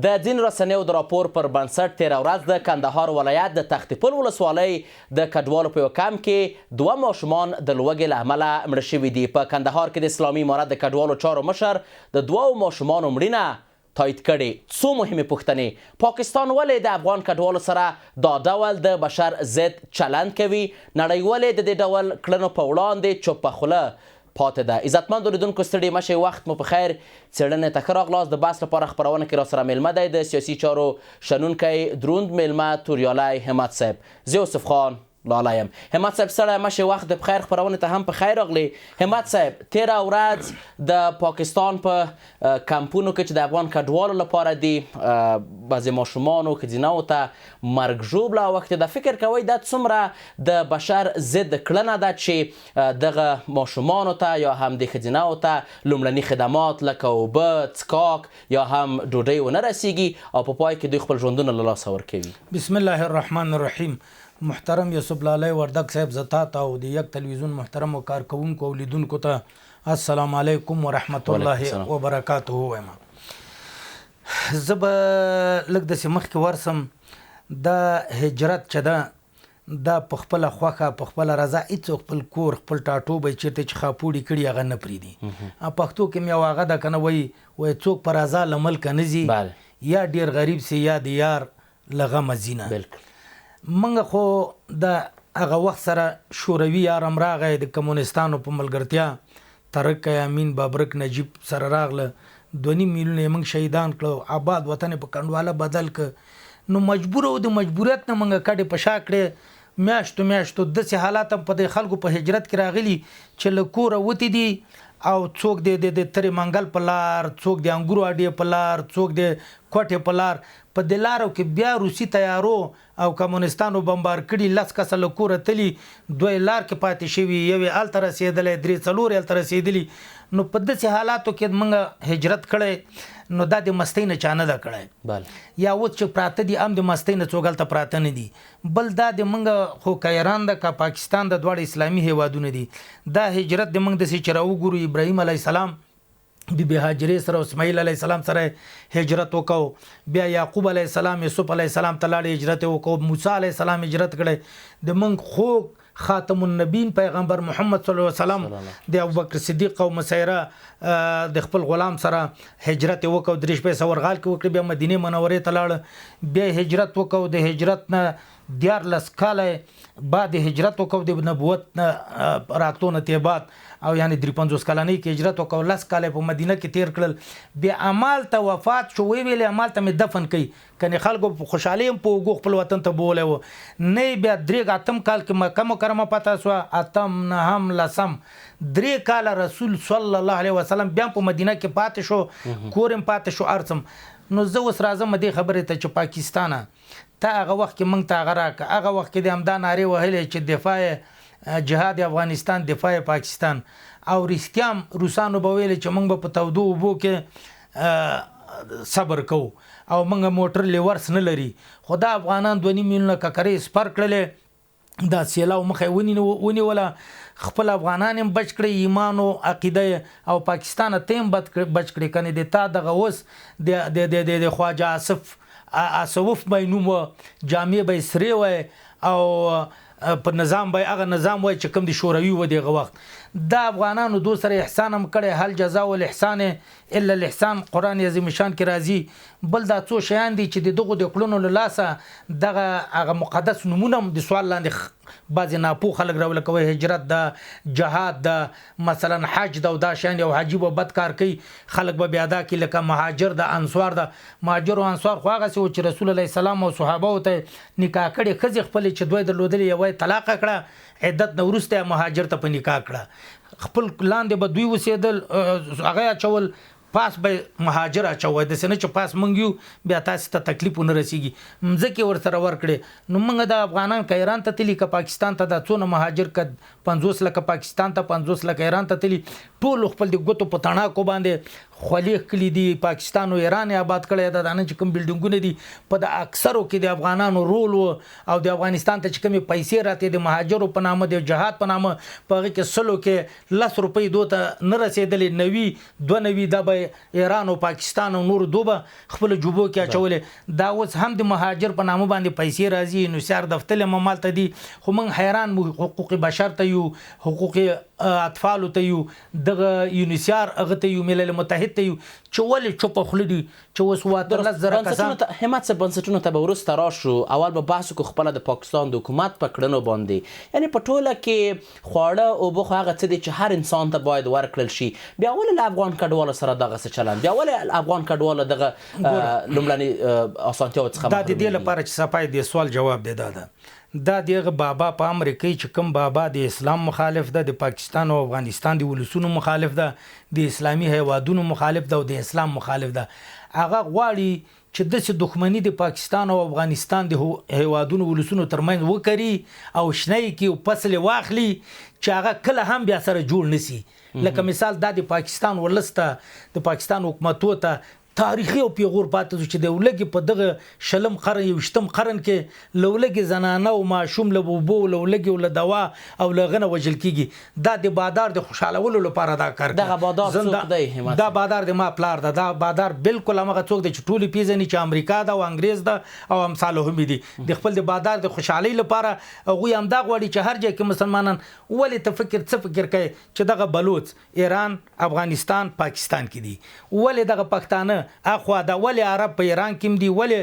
د ځینو رسنیو د راپور پر بنسټ تېره ورځ د کندهار ولایت د تخت پل ولسوالۍ د کډوالو په یو کمپ کې 2 ماشومان د لوږې له امله مړه شوي دي. په کندهار کې د اسلامي امارت د کډوالو چارو مشر د 2 ماشومانو مړینه تایید کړې. څو مهمې پوښتنې: پاکستان ولې د افغان کډوالو سره دا ډول د بشر ضد چلند کوي؟ نړۍ ولې د دې ډول کړنو په وړاندې چوپه خوله پاتې ده؟ عزتمندو لیدونکو ستړي مه شئ، وخت مو په خیر. څېړنې ته ښه راغلاست. د بحث لپاره خپرونه کې راسره میلمه دی د سیاسي چارو شنونکی دروند میلمه توریالی همت صاحب. زه یوسف خان لالا یم. همت صاحب ستړی مه شئ، وخت د بخیر. خپرونې ته هم په خیر راغلی. همت صاحب، تېره ورځ د پاکستان په کمپونو کې چې د افغان کډوالو لپاره دي بعضې ماشومانو ښځینهو ته مرګ ژوبله اوښتې ده. فکر کوئ دا څومره د بشر ضد کړنه ده چې دغه ماشومانو ته یا هم د ښځینهو ته لومړني خدمات لکه اوبه، څښاک یا هم ډوډۍ ونه رسیږي او په پای کې دوی خپل ژوندونه له لاسه ورکوي؟ بسم الله الرحمن الرحیم. محترم یوسف لالی وردک صاحب، زتا ته او د یک تلویزیون محترمو کارکوونکو او لیدونکو ته السلام علیکم ورحمت الله وبرکاته وایم. زه به لږ داسې مخکې ورسم. دا هجرت چې ده دا په خپله خوښه په خپله رضا هېڅوک خپل کور خپل ټاټوبی چېرته چې خاپوړي کړي هغه نه پرېږدي. پښتو کې مې یو هغه ده که نه وایي څوک په رضا له ملکه نه ځي، یا ډېر غریب سي یا د یار له غمه ځي نه. منګه خو د هغه وخت سره شوروي یارم راغی، د کمونستانو په ملګرتیا ترک امین بابرک نجیب سره راغله. 2.5 میلیونه یې موږ شهیدان کړو، آباد وطن په کنډواله بدل کړ. نو مجبور و د مجبوریت نه موږ کډې په شا کړې. میاشتو میاشتو داسې حالات هم په دې خلکو په هجرت کې راغلي چې له کوره وتې دي، او څوک د ترې منګل په لار، څوک د انګورو اډې په لار، څوک د کوټې په لار. په دې لارو کې بیا روسي تیارو او کمونستانو بمبار کړي، 10 کسه له کوره تلي، 2 لار کې پاتې شوي، یو یې هلته رسېدلی، 3-4 یې هلته رسېدلي. نو په داسې حالاتو کې موږ هجرت کړی. نو دا د مستۍ نه چا نه ده کړی، یا اوس چې پراته دي هم د مستۍ نه څوک هلته پراته نه دي. بل دا د موږ خو که ایران ده که پاکستان د دواړه اسلامي هیوادونه دي. دا هجرت د موږ داسې چې راوګورو، ابراهیم علیه السلام بی هاجرې سره او اسماعیل علیه السلام سره هجرت وکړو، بیا یعقوب علیه السلام یوسف علیه السلام ته لاړې هجرت وکړو، موسی علیه السلام هجرت کړی. د موږ خوږ خاتم النبین پیغمبر محمد صلی الله علیه وسلم د ابوبکر صدیق او مسیره د خپل غلام سره هجرت وکړو، 3 شپې سورغال کې وکړي، بیا مدینه منورې ته لاړ، بیا هجرت وکړو. د هجرت نه 14 کاله بعد هجرت وکړو، د نبوت نه راتلو نه تی بعد، او یعنی 53 کلنۍ کې هجرت وکړو، 10 کاله په مدینه کې تیر کړل. بیا اعمال ته وفات شو، ویلې اعمال ته مې دفن کړي، کني خلکو په خوشحالي هم په اوږو خپل وطن ته بولی و. نه بیا 3 کال کې مکه مکرمه پاته سوه، 8 9 10 3 کاله رسول صلی الله علیه وسلم بیا په مدینه کې پاتې شو، کور هم پاتې شو، ارڅم. نو زه اوس راځم دې خبرې ته چې پاکستانه ته هغه وخت کې موږ ته هغه راکړه، هغه وخت کې د همدا نارې وهلې چې دفاع جهاد افغانستان، دفاع پاکستان، او رښتیا هم روسانو به ویلې چې موږ به په تودو اوبو کې صبر کوو او موږ موټر لیورس نه لري. خو دا افغانان 2.5 میلیونه ککرې سپر کړلې، دا سیلاو مخه ونیوله، خپل افغانان هم بچ کړي، ایمان او عقیده، او پاکستان ته هم بچ کړي. کنه د تا دغه اوس د خواجه آصف به نوم جامع به سرې وای، او په نظام به هغه نظام وای چې کوم د شوروي و دغه وخت. دا افغانانو دو سره احسان هم کړی، هل جزاء الاحسان الا الاحسان، قرآن عظیم شان کې راځي. بل دا څو شیان دي چې دغه د کړنو له لاسه دغه هغه مقدس نمونه د سوال لاندې بعضې ناپوه خلک راوله کوي، هجرت ده، جهاد ده، مثلا حج ده، او دا شیان یو عجیب و بد کار کوي. خلک به بیا ادا کړي لکه مهاجر ده، انصار ده. مهاجر او انصار خو هغسې و چې رسول الله السلام او صحابهو ته نکاح کړې ښځې خپلې چې دوی درلودلې، یوه یې طلاق کړه، عدت نه وروسته مهاجر ته په نکاح کړه. خپل لاندې به دوی اوسېدل، هغه اچول، پاس به مهاجر اچوي، داسې نه چې پاس موږ یو بیا تاسې ته تکلیف ونه رسېږي، مځکې ورسره ورکړې. نو موږ د افغانان که ایران ته تلي که پاکستان ته، دا څونه مهاجر که 50 لکه پاکستان ته، 50 لکه ایران ته تلي، ټول خپل د ګوتو په تڼاکو باندې خولي کلی دي پاکستان او ایران آباد کړی دا نه چې کوم بلډینګونه دي په د اکثرو کې د افغانانو رول او د افغانستان ته چې کومې پیسې راته د مهاجرو په نامه د جهاد په نامه په هغه کې سلو کې 10 روپۍ دوته نه رسیدلې 92 د به ایران او پاکستان او نور دوبه خپل جوبو کې اچولې دا اوس هم د مهاجر په نامه باندې پیسې راځي نو سیار دفتر ممال ته دي خو من حیران حقوق بشر ته یو حقوق اطفال ته یو دغه یونیسیار هغه ته یو ملل متحد ته یو چې ولې چوپ خلدي چې اوس واته لزر کسان همت څه بنسټونو ته به ورسته راشو اول به بحث کو خپل د پاکستان د حکومت په کړنو باندې یعنی په ټوله کې خواړه او بخو هغه څه دي چې هر انسان ته باید ورکړل شي بیا ولې افغان کډوالو سره دغه څه چلند بیا ولې افغان کډوالو دغه لومړني اسانتیاو څخه دا د دې لپاره چې صفای د سوال جواب دی دا دغه بابا په امریکای چې کوم بابا د اسلام مخالف ده د پاکستان او افغانستان د ولسونو مخالف ده د اسلامي هیوادونو مخالف ده او د اسلام مخالف ده هغه غواړي چې د دښمنۍ د پاکستان او افغانستان د هیوادونو ولسونو ترمنځ وکړي او شنه کی او فصل واخلي چې هغه کله هم بیا سره جوړ نسی لکه مثال د پاکستان ولسته د پاکستان حکومت ته تاریخي او پیغور پاتې چې د ولګي په دغه شلم قرن یو شتم قرن کې لولګي زنانه او ماشوم له بوبو لولګي ول دوا او لغنه وجل کیږي دا د بادار د خوشالولو لپاره دا کار دغه بادار څوک دی دا بادار د ما پلار دا بادار بالکل هغه څوک دی چې ټولي پیژني چې امریکا دا او انګريز دا او امثاله هم دي د خپل د بادار د خوشحالي لپاره هغه هم دا غواړي چې هر ځای کې مسلمانان ولې تفکر څه فکر کوي چې دغه بلوچ ایران افغانستان پاکستان کې دي ولې دغه پښتانه اخوا دا ولې عرب په ایران کې دي ولې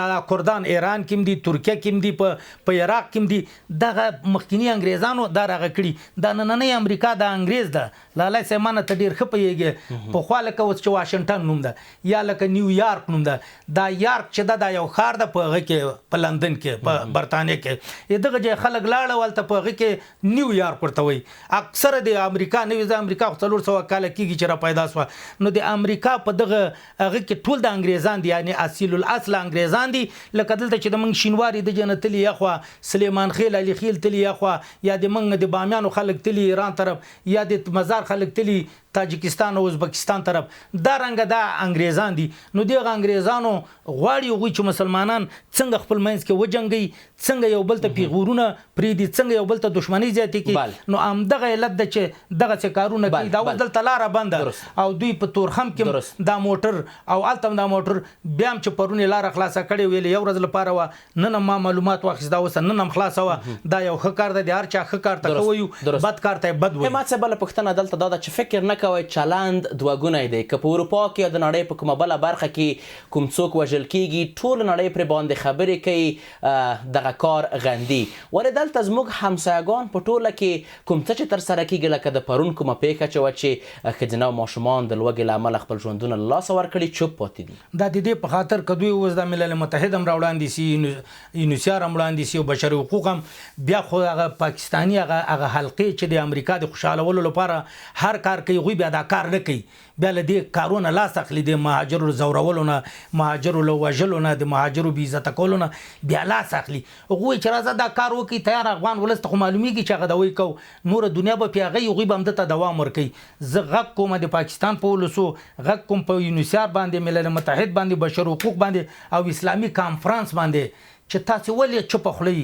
دا کردان ایران کې دي ترکیه کې دي په عراق کې دي دغه مخکینی انګريزانو دا راغ کړي دا نننۍ امریکا د انګريز ده لاله سیمانه ته ډیر خپيږي په خواله کوي چې واشنگټن نوم ده یا لکه نیویارک نوم ده دا یارک چې دا یو خار ده په هغه کې په لندن کې په برتانیې کې دغه ځای خلک لاړه ولته په هغه کې نیویارک ورته وي اکثر د امریکا نوې د امریکا 300 کال کېږي چې را پیدا شو نو د امریکا په دغه هغه کې ټول د انګريزان دي یعنی اصیل الاصل انګريزان دي لکه دلته چې د من شینواری د جنتلی اخوا سلیمان خیل علي خیل تلی اخوا یا د من د بامیانو خلک تلی ایران طرف یا د مزار خلک تلی تاجکستان او ازبکستان طرف دا رنګ دا انګريزان دي نو دغه انګريزانو غواړي غوي چې مسلمانان څنګه خپل منځ کې وجنګي څنګه یو بل ته پیغورونه پری دي څنګه یو بل ته دښمنۍ زیاتې کی نو ام دغه علت د چې دغه څه کارونه کوي دا ول تلاره بند او دوی په تورخم کې دا موټر او التم دا موټر بیا چې پرونه لار خلاصه کړي ویل یو ورځ لپاره و نن ما معلومات واخیستا وس نن هم خلاصه و دا یو خکار د هر چا خکار ته کوي بد کار ته بد وي ما څه بل پښتنه دلته دا چې فکر نه کوي چلند دوګونی دی که په اروپا کې د نړۍ په کومه بله برخه کې کوم څوک وژل کیږي ټول نړۍ پرې باندې خبرې کوي دغه کار غندي ولې دلته زموږ همسایګان په ټوله کې کوم څه چې ترسره کیږي لکه د پرون کومه پیښه چې وه چې ښځینه او ماشومان د لوږې له امله خپل ژوندونه له لاسه ورکړي چوپ پاتې دي دا د دې په خاطر که دوی اوس د ملل متحد هم راوړاندې سي یونیسیار هم وړاندې سي او بشري حقوق هم بیا خو هغه پاکستاني هغه حلقې چې د امریکا د خوشحالولو لپاره هر کار کوي هغوی بیا دا کار نه کوي بیا له دې کارونه لاس اخلي د مهاجرو زورولو نه مهاجرو له وژلو نه د مهاجرو بې عزته کولو نه بیا لاس اخلي هغوی چې راځه دا کار وکړي تیار افغان ولس ته خو معلومیږي چې هغه دوی کو نور دنیا به پې هغوی هغوی به همدته دوام ورکوي زه غږ کوم د پاکستان په ولسو غږ کوم په یونیسیار باندې ملل متحد باندې بشر حقوق باندې او اسلامي کانفرنس باندې چې تاسو ولې چوپ خولئ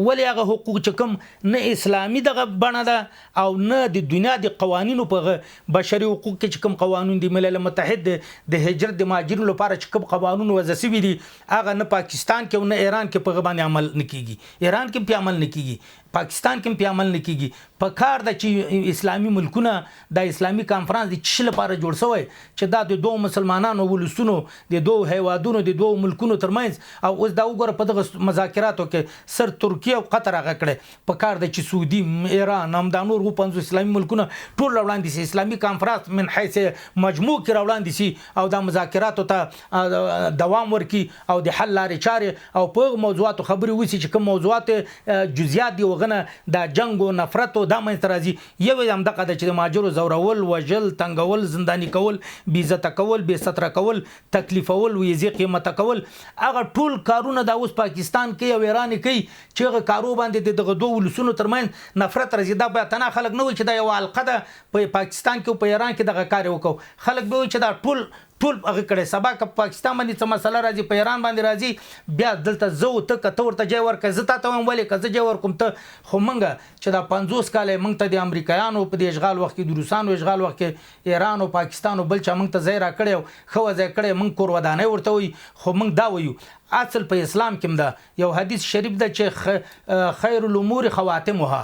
ولې هغه حقوق چې کوم نه اسلامي دغه بڼه ده او نه د دنیا د قوانینو په بشري حقوق کې چې کوم قوانین د ملل متحد د هجرت د مهاجرینو لپاره چې کوم قوانین وضع شوي دي هغه نه پاکستان کې او نه ایران کې په باندې عمل نه کیږي ایران کې په عمل نه کیږي پاکستان کې په عمل نه کیږي په کار د چې اسلامي ملکونه د اسلامي کانفرنس د چل لپاره جوړ شوی چې دا د دوه مسلمانانو ولسونو د دوه هیوادونو د دوه ملکونو ترمنځ او اوس دا وګوره په دغه مذاکراتو کې سر ترکیه او قطر هغه کړي په کار د چې سعودي ایران هم د نور 50 اسلامي ملکونه ټول وړاندې سي اسلامي کانفرنس من حيث مجموع کې وړاندې سي او د مذاکراتو ته دوام ورکي او د حل لارې چارې او په موضوعاتو خبري وسی چې کوم موضوعات جزئیات دي د جنگ او نفرت او د منځ راځي یو هم دغه چې د مهاجرو زورول وجل تنګول زنداني کول بې عزته کول بې ستره کول تکلیفول ویزې قیمته کول هغه ټول کارونه د اوس پاکستان کې او ایران کې چې دغه کارو باندې دغه دوه ولسونو ترمنځ نفرت راځي. دا به تنه خلک نه وي چې دا یو حلقه ده په پاکستان کې او په ایران کې دغه کار وکړو. خلک به وي چې دا ټول هغه کړي. سبا که پاکستان باندې څه مسله راځي، په ایران باندې راځي، بیا دلته زه ته کته ورته ځای ورکړه، زه تاته وایم ولې که زه ځای ورکوم ته. خو موږ چې دا 50 کاله موږ ته د امریکایانو په دې اشغال وخت کې، د روسانو اشغال وخت کې ایران او پاکستان او بل چا موږ ته ځای راکړی، ښه ځای کړی، موږ کور ودانۍ ورته وایو. خو موږ دا وایو اصل په اسلام کې ده یو حدیث شریف ده چې خیر الامور خواتمها،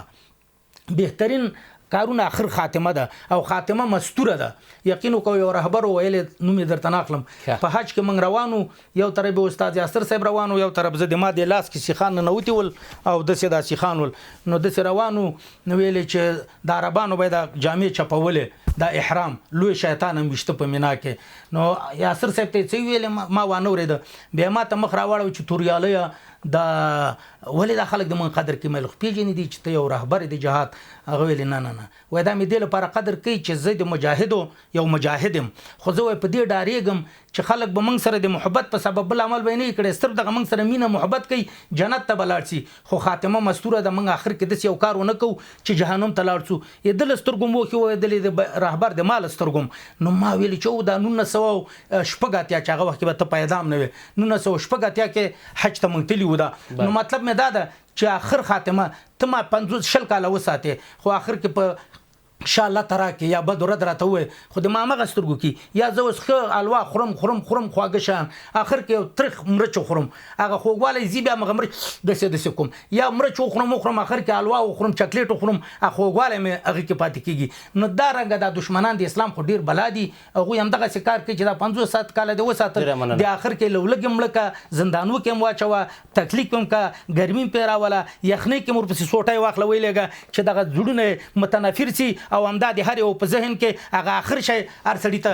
بهترین کارونه اخر خاتمه ده او خاتمه مستوره ده. یقین کو یو رهبر ویل نوم درته ناخلم په حج کې من روانو، یو طرف به استاد یاسر صاحب روانو، یو طرف زه د ما د لاس کې سیخان نه وتی ول او د سیدا سیخان ول نو د روانو نو ویل چې د عربانو به د جامع چپولې د احرام لوی شیطان هم وشته په مینا کې. نو یاسر صاحب ته څه ویل ما وانه ورید بیا ما ته مخ راوړو چې توریاله دا ولې د خلک د من قدر کې ملخ پیژنې دي چې ته یو رهبر د جهاد. هغه ویل نه نه نه وای دا مې د لپاره قدر کوي چې زه د مجاهدو یو مجاهدم، خو زه په دې ډاریږم چې خلک به موږ سره د محبت په سبب بل عمل به نه کړي، صرف دغه موږ سره مینه محبت کوي جنت ته بلاړ شي. خو خاتمه مستوره د موږ اخر کې د یو کار ونه کو چې جهنم ته لاړ شو. یدل سترګم وو کې وې د رهبر د مال سترګم. نو ما ویل چې دا 1900 شپږاتیا چې هغه وخت به ته پیدام نه وي، 1900 شپږاتیا کې حج ته مونږ تلی و دا. نو مطلب مې دا ده چې اخر خاتمه ته ما 50 کاله وساته، خو اخر کې په ان شاء الله ترا کې یا بد ورځ راته وې خو د ما مغه سترګو کې یا زه اوس ښه الوا خورم خواږه شان، اخر کې یو ترخ مرچ خورم، هغه خوږوالی زی بیا مغه مرچ دسه کوم، یا مرچ خورم اخر کې الوا خورم، چاکلیټ خورم، هغه خوږوالی مې هغه کې پاتې کیږي. نو دا رنګه د دشمنان د اسلام خو ډیر بلا دي، هغه هم دغه کار کوي چې دا 50 کاله د وساتل د اخر کې لولګم لکه زندانو کې واچوا، تکلیف هم کا ګرمي پیراوله، یخنۍ کې مور پسې سوټای واخله ویلګه چې دغه جوړونه متنافر سي او همدا د هر یو په ذهن کې هغه اخر شي ارسړی ته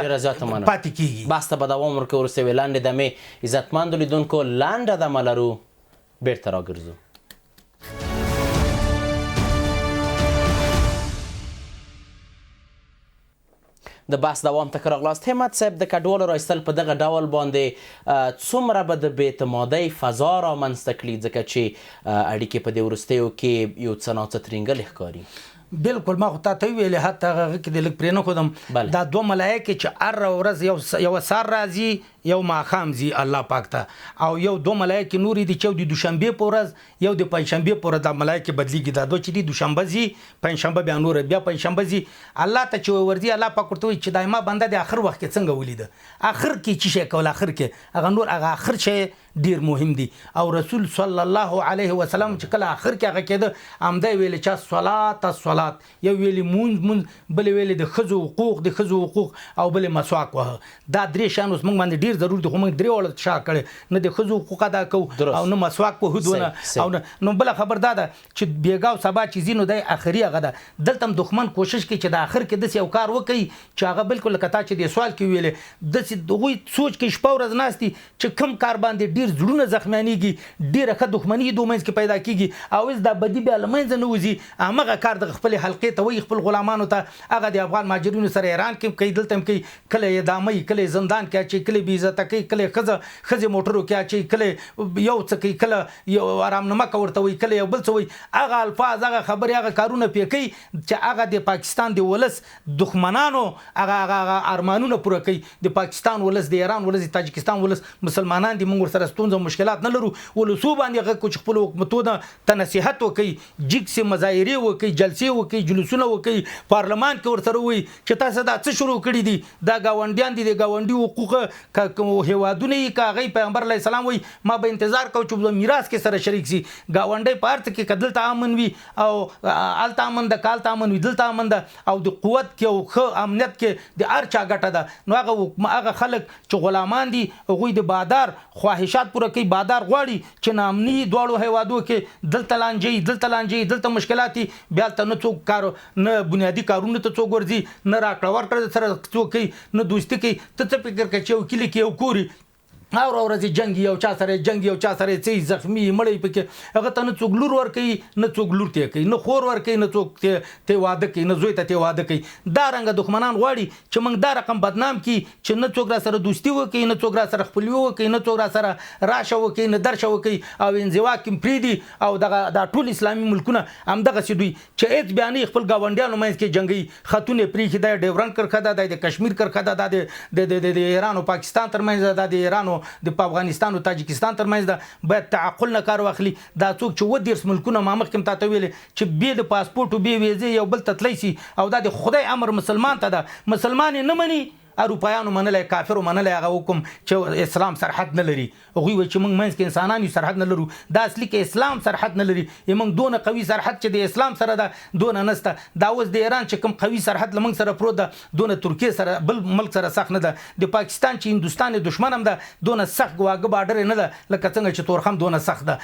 پاتې کیږي. باسته به دوام ورکوي. ورسته ولاندې دمې عزتمندو لیدونکو لنډه دمه لرو، بیرته راګرځو. د باس دوام ته راغلاست. همت صاحب د کډوالو راایستل په دغه ډول باندې څومره به د بې اعتمادۍ فضا رامنځته کړي، ځکه چې اړیکې په دې وروستیو کې یو څه ناڅه ترینګلې ښکاري. بالکل ما خو ته ویلې حتی هغه کې د لږ پرې نه ښودم دا دوه ملایکې چې هر ورځ یو سار راځي یو ماښام ځي الله پاک ته، او یو دوه ملایکې نورې دي چې د دوشنبې په ورځ یو د پنجشنبې په ورځ دا ملایکې بدلیږي. دا دوه چې دي دوشنبه ځي پنجشنبه بیا نور بیا پنجشنبه ځي. الله ته چې ورځي الله پاک ورته وایي چې دایما بنده د آخر وخت کې څنګه ولیده، آخر کې چې شی کول، آخر کې هغه نور هغه آخر شی ډیر مهم دي. او رسول صلی الله علیه وسلم چې کله آخر کې هغه کېده امده ویل چې صلات یو ویل مونږ بل ویل د ښځو حقوق او بل مسواک وه. دا درې شان اوس موږ باندې ډیر ضرور دي، خو موږ درې وړه شا کړي، نه د ښځو حقوق ادا کوو او نه مسواک په هدونه او نو بل خبر دا ده چې بیګاو سبا چې زینو د اخري هغه ده. دلته هم دښمن کوشش کوي چې د اخر کې داسې یو کار وکړي چې هغه بالکل لکه تا چې د سوال کې ویلې داسې دغوی سوچ کې شپه ورځ ناستي چې کم کار باندې ډیر زړونه زخمیانېږي، ډیره ښه دښمني دوه منځ کې پیدا کیږي او اوس دا بدي بیا له منځه نه وځي. همغه کار د خپلې حلقې ته وایي خپل غلامانو ته، هغه د افغان مهاجرینو سره ایران کې کوي، دلته هم کوي، کله اعداموي، کله زندان کې اچوي، کله بې عزته کوي، کله ښځې موټرو کې اچوي، کله یو څه کوي، کله یو آرامنامه ورته وایي، کله یو بل څه وایي. هغه الفاظ هغه خبرې هغه کارونه پرې کوي چې هغه د پاکستان د ولس دښمنانو هغه ارمانونه پوره کوي. د پاکستان ولس، د ایران ولس، د تاجکستان ولس مسلمانان دي، موږ ورسره ستونزه مشکلات نه لرو. ولسو باندې هغه کوم خپل حکومتونه ته نصیحت وکړي، جګسې مظاهرې وکړي، جلسې وکړي، جلوسونه وکړي، پارلمان کې ورسره وایي چې تاسو دا څه شروع کړي دي، دا ګاونډیان دي، د ګاونډي حقوق هیوادونه یې که هغې پیغمبر علیه السلام وایي ما به انتظار کوو چې میراث کې سره شریک شي. ګاونډی په هر څه کې که دلته امن وي او هلته امن ده، که هلته امن وي دلته امن ده، او د قوت کې او ښه امنیت کې د هر چا ګټه ده. نو هغه خلک چې غلامان دي هغوی د بادار خواهشات پوره کوي، بادار غواړي چې نامني دواړو هیوادو کې دلته لانجې دلته مشکلات دي، بیا هلته نه څوک کار، نه بنیادي کارونه ته څوک ورځي، نه راکړه ورکړه سره څوک کوي، نه دوستي کوي. ته څه فکر کوې چې یو کلي کې یو کوري او ورځ جنگ یو چا سره جنگ یو چا سره څه زخمی مړی پکې هغه ته نه څوک لور ور کوي نه څوک لور ته کوي نه خور ور کوي نه څوک ته واده کوي نه زوی ته واده کوي دا رنګ دښمنان غواړي چې موږ دا رقم بدنام کی چې نه څوک را سره دوستی وکړي نه څوک را سره خپلوي وکړي نه څوک را سره راشه وکړي نه درشه وکړي او انزوا کې پریدي او دا ټول اسلامي ملکونه همدغه سي دوی چې هیڅ بیانې خپل گاونډیانو منځ کې جنگي خاتون پریخي د ډیورن کرخه ده د کشمیر کرخه ده د ایران او پاکستان ترمنځ ده د ایران د افغانستان او تاجکستان ترمنځ ده باید تعقل نه کار واخلي دا څوک چې ودیرس ملکونه ما مخکې تاسو ویل چې به د پاسپورت او به ویزه یو بل تتلی سي او دا د خدای امر مسلمان ته ده مسلمان نه مني اروپایانو منلای کافرو منلای هغه حکم چې اسلام سرحد نه لري هغوی وایي چې موږ منځ کې انسانان یو سرحد نه لرو دا اصلي کې اسلام سرحد نه لري موږ دونه قوي سرحد چې د اسلام سره ده دونه نسته دا اوس د ایران چې کوم قوي سرحد لمنګ سره پروت ده دونه ترکیه سره بل ملک سره سخت نه ده د پاکستان چې هندوستان دشمن هم ده دونه سخت ګواګه بارډر نه ده لکه څنګه چې تورخم دونه سخت ده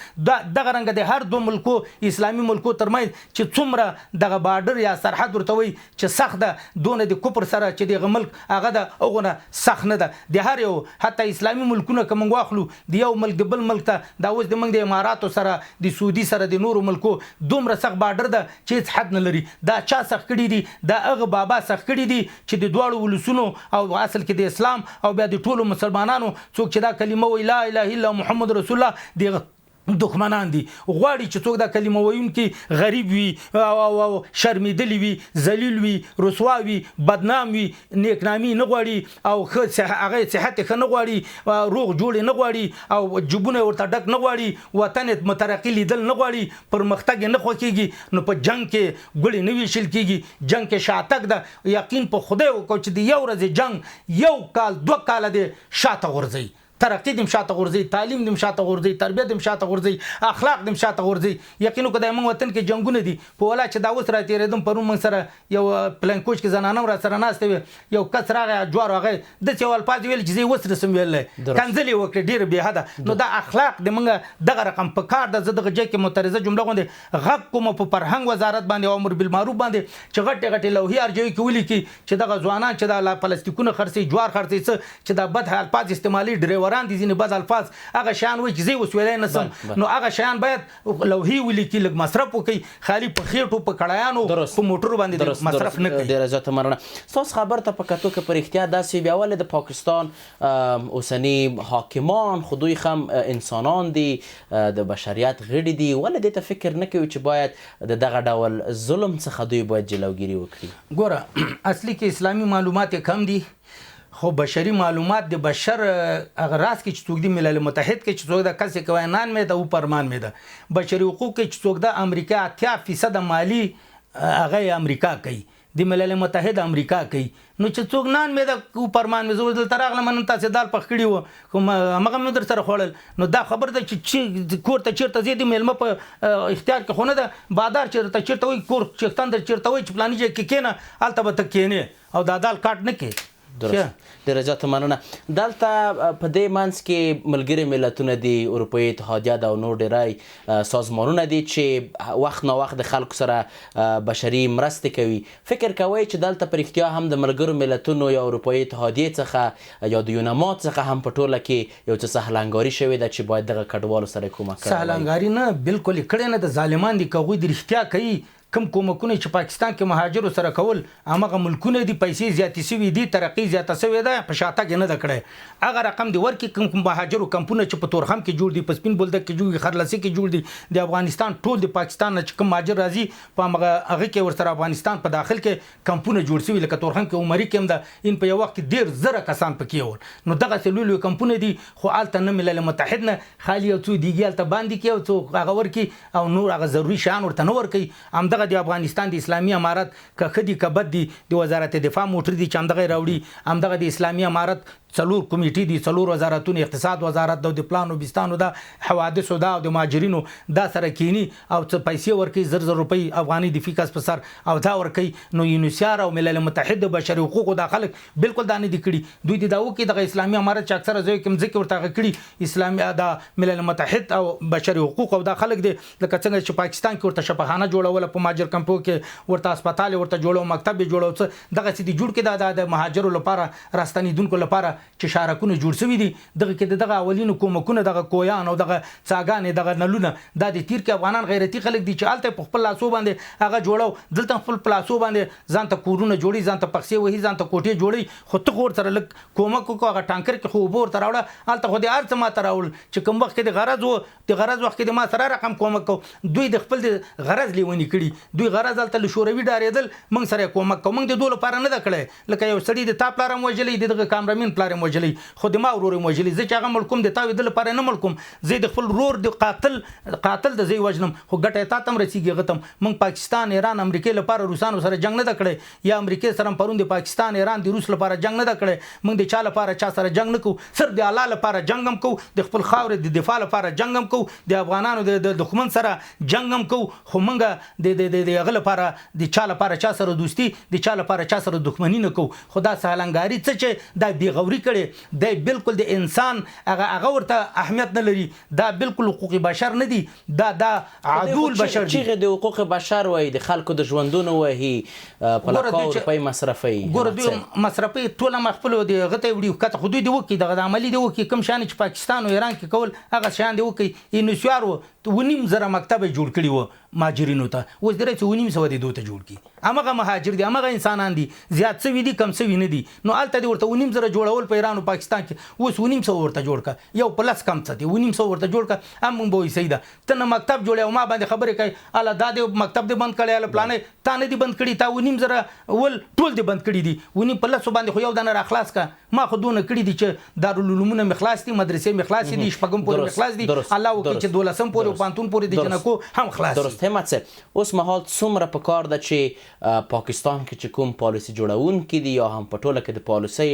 دغه رنګ د هر دوه ملکو اسلامي ملکو ترمنځ چې څومره دغه بارډر یا سرحد ورته وي چې سخت ده دونه د کوپر سره چې دغه ملک هغه ده اوغه سخت نه ده د هر یو حتی اسلامي ملکونه کوم واخلو د یو ملک د بل ملک ته دا اوس د موږ د اماراتو سره د سعودي سره د نورو ملکو دومره سخت بارډر ده چې هیڅ حد نه لري دا چا سخت کړي دي دا هغه بابا سخت کړي دي چې د دواړو ولسونو او اصل کې د اسلام او بیا د ټولو مسلمانانو څوک چې دا کلمه وی لا اله الا محمد رسول الله د دښمنان دي غواړي چې څوک دا کلمه ویونکي غریب وي او شرمېدلی وي ذلیل وي رسوا وي بدنام وي نیکنامي نه غواړي او هغه صحت ښه نه غواړي روغ جوړ نه غواړي او جبونه ورته ډک نه غواړي وطن مترقي لیدل نه غواړي پرمختګ نه خوښیږي نو په جنگ کې ګړي نه ویشل کیږي جنگ کې شاتګ ده یقین په خدای وکړو چې د یو ورځ جنگ یو کال 2 کال د شاته غورځي ترقی دم شاته غورځي تعلیم دم شاته غورځي تربیت دم شاته غورځي اخلاق دم شاته غورځي یقینو کده موږ وطن کې جنگونه دي په ولا چې دا اوس را تیرېدم پرون موږ سره یو پلان کوچ کې زنانم را سره ناشته یو کس راغی جوار راغی د څه ول پاز ویل چې وس رسم ویل کنځلې وکړه ډیر به حدا نو دا اخلاق د موږ دغه رقم په کار د زدغه جې کې مترزه جمله غونډه غږ کوم په فرهنګ وزارت باندې امر بالمعروف باندې چې غټه غټه لوهي ارجوي کولی کی چې دغه ځوانان چې د پلاستیکونه خرڅي جوار خرڅي چې د بد حال پاز استعمالي ډرایوران دي ځینې بد الفاظ هغه شیان وایي چې زه اوس ویلی نسم نو هغه شیان باید لوحي ولیکي لږ مصرف وکړي خالي په خېټو په کړایانو په موټرو باندې مصرف نه کوي ډېره زیاته مننه ستاسو خبر ته په کتو که په رښتیا داسې بیا ولې د پاکستان اوسني حاکمان خو دوی هم انسانان دي د بشریت غړي دي ولې دې ته فکر نه کوي چې باید د دغه ډول ظلم څخه دوی باید جلوګیري وکړي ګوره اصلي کې اسلامي معلومات کم دي خو بشري معلومات د بشر اغراض کې چې څوک د ملل متحد کې چې څوک د کس کوینان مې د پرمان مې ده بشري حقوق کې چې څوک د امریکا 80% مالی هغه امریکا کوي د ملل متحد امریکا کوي نو چې څوک نان مې د پرمان مې زول دل تراغله من تاسو دال پخکړی و کوم هغه مې در سره خوړل نو دا خبر ده چې کور ته چیرته زیدي ملمه په اختیار کې خونه ده بادار چیرته وي کور چختان در چیرته وي چې پلاني چې کینه البته کینه او دا دال کاټ نه کې درست ډېره زیاته مننه دلته په دې منځ کې ملګري ملتونه دي اروپایي اتحادیه ده او نور ډېری سازمانونه دي چې وخت نا وخت د خلکو سره بشري مرستې کوي فکر کوئ چې دلته په رښتیا هم د ملګرو ملتونو یا اروپایي اتحادیې څخه یا د یونما څخه هم په ټوله کې یو څه سهلنګاري شوې ده چې باید دغه کډوالو سره کومک کوي سهلنګاري نه بالکل کړی نه د ظالمان دي که هغوی د رښتیا کوي کم کومکونه چې پاکستان کې مهاجرو سره کول هغه ملکونه دي پیسې زیاتې شوي دي ترقي زیاته شوې ده په شاتګ نه ده کړی هغه رقم دی ورکې کوم مهاجرو کمپونه چې په تورخم کې جوړ دي په سپین بولدک کې جوړ دي خرلسي کې جوړ دي د افغانستان ټول د پاکستان نه چې کوم مهاجر راځي په هغه کې ورسره افغانستان په داخل کې کمپونه جوړ شوي لکه تورخم کې عمري کې هم ده ان په یو وخت کې ډېر زره کسان پکې ول نو دغه سلولو کمپونه دي خو الته نه ملل متحد نه خالي او څو دیګي الته باندې کې او څو هغه ورکي او نور هغه ضروري شان ورته نه ورکي همدغه د افغانستان اسلامي امارت که خدي کبد دي د وزارت دفاع موټر دي چې همدغه راوړي همدغه د اسلامي امارت څلور کمیټې دي څلور وزارتونه اقتصاد وزارت د پلان او بستانو د حوادثو دا او د مهاجرینو دا سره کینی او څه پیسې ورکي زر روپۍ افغاني د فیکس په سر او دا ورکي نو یونیسیار او ملل متحد بشري حقوقو د خلک بالکل دا نه دي کړي دوی د داو کې د اسلامي امارت چې اکثره ځای کوم ځکه ورته کړي اسلامي د ملل متحد او بشري حقوق او د خلک دي لکه څنګه چې پاکستان کې ورته شفاخانه جوړول په مهاجر کمپو کې ورته هسپتال ورته جوړو مکتب جوړو دغه سړي جوړ کې د مهاجرو لپاره راستنیدونکو لپاره چې شارکونه جوړ شوي دي دغه کې دغه اولینو کومکونه دغه کویان او دغه څاګانې دغه نلونه دا د تیر کې افغانان غیرتي خلک دي چې هلته په خپل لاسو باندې هغه جوړو دلته خپل پلاسو باندې ځان ته کورونه جوړي ځان ته پخسې وهي ځان ته کوټې جوړي خو ته خو ورسره لږ کومک وکړو هغه ټانکر کې خو اوبه ورته راوړه هلته خو د هر څه ماته راوړل چې کوم وخت کې د غرض و د غرض وخت کې د ما سره رقم کومک کو دوی د خپل د غرض لیونی کړي دوی غرض هلته له شوروي ډارېدل موږ سره کومک کو موږ د دوی لپاره نه ده کړی لکه یو سړي د تا پلار هم وژلی دغه کامرامین پلار هم وژلی خو د ما ورور هم وژلی زه چې هغه ملکم د تا د لپاره نه ملکم زه د خپل ورور د قاتل د زی وژنم خو ګټه تا تم رسیږي غتم موږ پاکستان ایران امریکا لپاره روسانو سره جنگ نه ده کړی یا امریکا سره پرون د پاکستان ایران د روس لپاره جنگ نه ده کړی موږ د چا لپاره چا سره جنگ نه کو صرف د الله لپاره جنگ هم کو د خپل خاورې د دفاع لپاره جنگ هم کو د افغانانو د دښمن سره جنگ هم کو خو موږ د هغه لپاره د چا لپاره چا سره دوستي د چا لپاره چا سره دښمنی نه کو خدا سهلنګاری څه چې دا بیغوري کړي د بالکل د انسان هغه ورته اهمیت نه لري دا بالکل حقوق بشر نه دي دا عدول بشر دي چې د حقوق بشر وای د خلکو د ژوندونو وای په لکه روپۍ مصرفي ګوره دوی مصرفي ټول مخفل دی غته وړي کته خو دوی دی وکي دغه عملی دی وکي کوم شان چې پاکستان او ایران کې کول هغه شان دی وکي انسوار ونیم زره مکتب جوړ کړي و مهاجرینو ته اوس درې ونیم سو دی دوی ته جوړ کی هغه مهاجر دي هغه انسانان دي زیات څه وی دي کم څه وی نه دي نو الته دی ورته ونیم زره جوړول په ایران او پاکستان کې اوس ونیم سو ورته جوړ کا یو پلس کم څه دی ونیم سو ورته جوړ کا هم مونږ به سیدا ته مکتب جوړه ما باندې خبرې کوي الا دا دی مکتب دی بند کړی الا پلانې تا نه دی بند کړی تا ونیم زره ول ټول دی بند کړی دي ونیم پلس باندې خو یو دانه راخلاص کا ما خو دونه کړی دي چې دارالعلومونه مخلاص دي مدرسې مخلاص دي شپږم پورې مخلاص دي الله وکړي چې دولسم پورې پانتون پورې د جنکو هم خلاص درست همت اوس مهال څومره په کار ده چې پاکستان کې چې کوم پالیسي جوړونکي دي یا هم په ټوله کې د پالیسي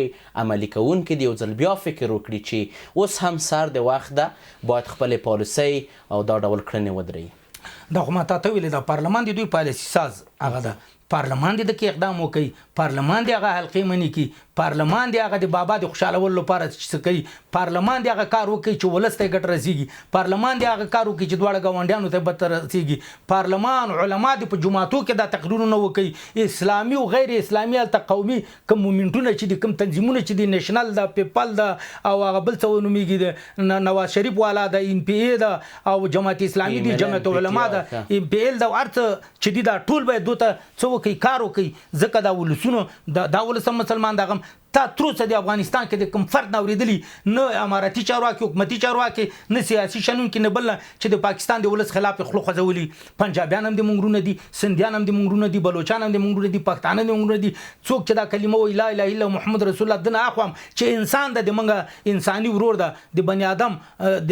عملي کوونکي دي او ځل بیا فکر وکړي چې اوس هم سر د وخت ده باید خپل پالیسي او دا ډول کړنې ودرېږي دا خو ما ته ویل دا پارلمان دی دوی پالیسي ساز هغه ده پارلمان دی د کې اقدام وکړي پارلمان دی هغه حلقې منی کی پارلمان دی هغه د بابا د خوشالول لپاره څه کوي پارلمان دی هغه کار وکړي چې ولسته ګټ رسیږي پارلمان دی هغه کار وکړي چې دواړه ګاونډیانو ته بتر رسیږي پارلمان علما د په جماعتو کې دا تقریرونه وکړي اسلامي او غیر اسلامي الته قومي کوم مومنټونه چې د کوم تنظیمونه چې د نېشنل د پیپل د او هغه بل څه ونومېږي د نواز شریف والا د ان پی ای د او جماعت اسلامي د جماعت علما د ان پی ال د ارته چې دا ټول به دوته څه وکړي کار وکړي ځکه دا ولسونو دا ولسم مسلمان دغه تا تروسه د افغانستان کې د کوم فرد نه اورېدلی نه اماراتي چارواکي حکومتي چارواکي نه سیاسي شنونکي نه بل چې د پاکستان د ولس خلاف خلو خوځولي پنجابیان هم د مونږ دي سندیان هم د مونږ دي بلوچستان هم د مونږ دي پښتانه هم د مونږ دي څوک چې دا کلمه وی لا اله الا محمد رسول الله دنه اخوام چې انسان د مونږ انساني ورور ده د بنی آدم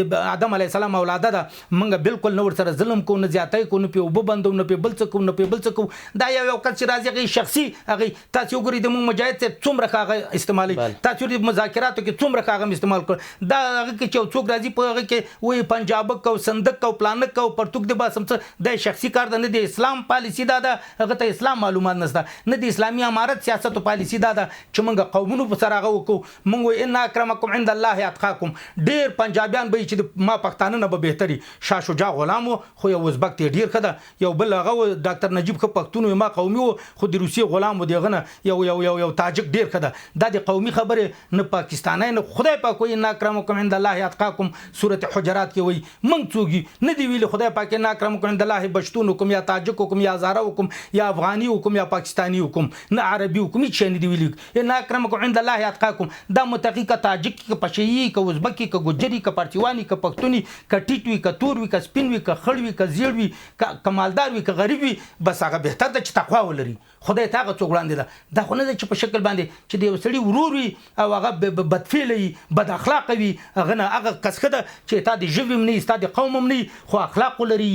د آدم علی السلام اولاده ده مونږ بالکل نور سره ظلم کو نه زیاتای کو نه په وب بندو نه په بل څه کو نه په بل څه کو دا یو کس چې راځي شخصي هغه تاسو وګورئ د مونږ مجاهد څومره کاغه استعمالي تاسو د مذاکراتو کې څومره کاغم استعمال کړ دا هغه کې چې څوک راځي په هغه کې وې پنجاب کو صندوق کو پلان کو پرتګ د باسم څه د شخصي کار نه د اسلام پالیسی دا هغه ته اسلام معلومات نشته نه د اسلامي امارت سیاست او پالیسی دا چې موږ قومونو په سره هغه وکړو موږ ان اکرمکم عند الله اتقاکم ډیر پنجابیان به چې ما پښتانه نه به بهتري شاه شجاع غلام خو یو ازبک ته ډیر خده یو بل هغه ډاکټر نجیب خو پښتون ما قومي خو د روسي غلام و دیغه یو تاجک ډیر خده د قومي خبره نه پاکستاني نه خدای پاک وي ان اکرمکم عند الله اتقاکم سوره حجرات کې وي من څوګي نه دی ویل خدای پاک ان اکرمکم عند الله بشتون حکم یا تاجک حکم یا هزاره حکم یا افغاني حکم یا پاکستاني حکم نه عربي حکم چې نه دی ویل ان اکرمکم عند الله اتقاکم دا متقی کا تاجک کا پشيي کا ازبکی کا ګجري کا پرچواني کا پښتوني کا ټیټوي کا تور وي کا سپین وي کا خړوي کا زیړ وي کا کمالدار وي کا غریب وي بس هغه بهتر د تقوا ولري خدای ته هغه څوک وړاندې دا خو نه چې په شکل باندې چې د وسړي ورور وي او هغه بدفعلی بد اخلاق وي هغه نه هغه کسخه چې تا د ژویم نه است د قوم نه خو اخلاق لري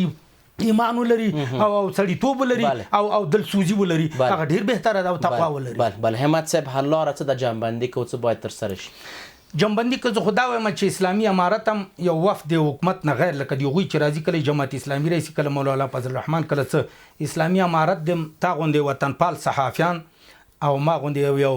ایمان لري او سړیتوب لري او دلسوزي ولري هغه ډیر بهتره ده او تقوا ولري بل همت صاحب حل لاره څه د جنبندي کو څه باید تر سره شي جنبندي که زه خدا وایم چې اسلامي امارت هم یو وفد حکومت نه غیر لکه دی غوي چې راځي کله جماعت اسلامي رئیس کله مولانا فضل الرحمن کله څه اسلامي امارت د تا غوندې وطن پال صحافیان او ما غوندې یو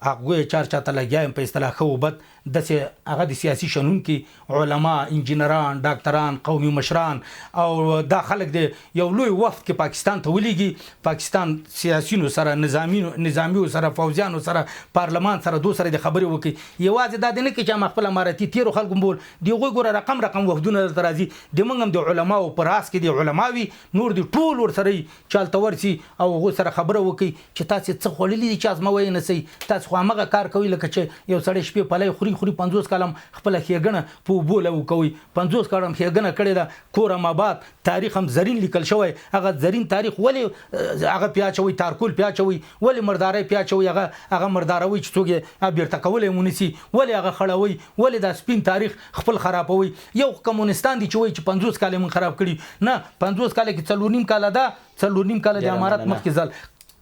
هغه چار چاته لګیایم په اصطلاح خو بد داسې هغه د سیاسي شنونکي علما انجینران ډاکټران قومي مشران او دا خلک د یو لوی وفد کې پاکستان ته ولیږي پاکستان سیاسیونو سره نظامیو سره فوجیانو سره پارلمان سره دو سره د خبرې وکړي یوازې دا نه کې چې ما خپل اماراتي تیرو خلکو بول دی ګوره رقم وفدونه درازي د موږ هم د علماو پر راس کې د علماوي نور د ټول ور سره چالت ورسي او غو سره خبره وکړي چې تاسو څه خوللې دي چې ازموي نه سي تاسو خو هغه کار کوي لکه چې یو سړی شپې پلای خوري 50 کلم خپل خېګنه په بوله وکوي 50 کلم خېګنه کړي دا کورم آباد تاریخ هم زرین لیکل شوی هغه زرین تاریخ ولی هغه پیاچوي تارکول پیاچوي ولی مرداري پیاچوي هغه مرداروي چې څوګه بیرته کولې مونسي ولی هغه خړوي ولی دا سپین تاریخ خپل خرابوي یو کمونستان دي چې 50 کال من خراب کړي نه 50 کال کې 4.5 کال دا 4.5 کال د امارات مخکې ځل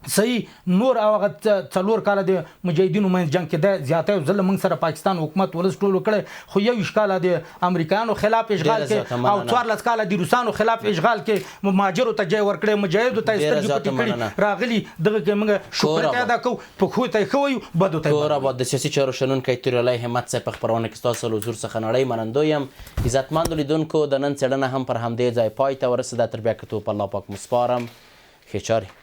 صحیح نور هغه 4 کال د مجاهدینو منځ جنگ کې د زیاتې ځل موږ سره پاکستان حکومت ولس ټول کړي خو یو اشکال د امریکایانو خلاف اشغال کې او 14 کال د روسانو خلاف اشغال کې مهاجرو ته ځای ورکړي مجاهدو ته سترګې پټې کړي راغلي دغه کې موږ شکر ادا کوو په خو ته خوي بده ته کور آباد د سیاسي چارو شنونکی تورالای همت صاحب په خبرونه کې تاسو له حضور څخه نړۍ منندوی يم عزتمند لیدونکو د نن څېړنه هم پر همدې ځای پای ته ورسېده تر بیا کتو په الله پاک مسپارم خېچاري